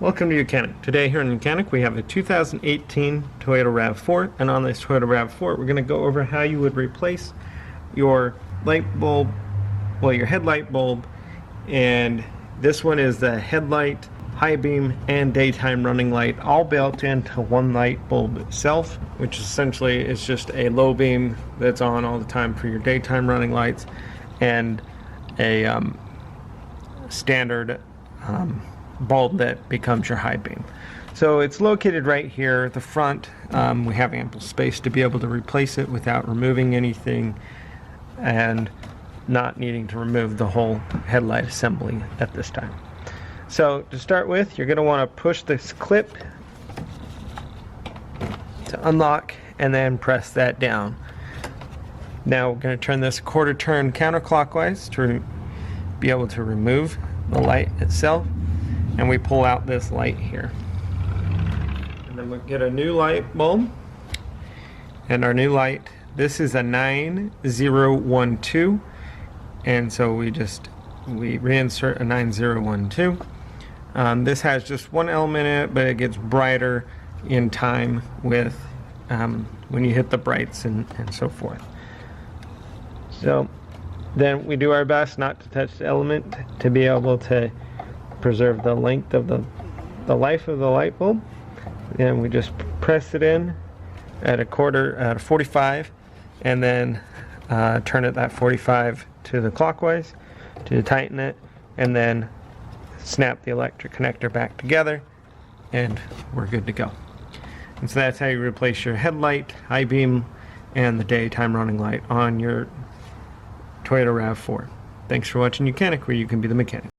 Welcome to YOUCANIC. Today here in YOUCANIC we have a 2018 Toyota RAV4, and on this Toyota RAV4 we're going to go over how you would replace your light bulb, well, your headlight bulb, and this one is the headlight, high beam, and daytime running light all built into one light bulb itself, which essentially is just a low beam that's on all the time for your daytime running lights, and a standard bulb that becomes your high beam. So it's located right here at the front. We have ample space to be able to replace it without removing anything and not needing to remove the whole headlight assembly at this time. So to start with, you're going to want to push this clip to unlock and then press that down. Now we're going to turn this quarter turn counterclockwise to be able to remove the light itself. And we pull out this light here, and then we get a new light bulb, and our new light, this is a 9012, and so we reinsert a 9012. This has just one element in it, but it gets brighter in time with when you hit the brights and so forth. So then we do our best not to touch the element to be able to preserve the length of the life of the light bulb, and we just press it in at a 45, and then turn it that 45 to the clockwise to tighten it, and then snap the electric connector back together, and we're good to go. And so that's how you replace your headlight, high beam, and the daytime running light on your Toyota RAV4. Thanks for watching YOUCANIC, where you can be the mechanic.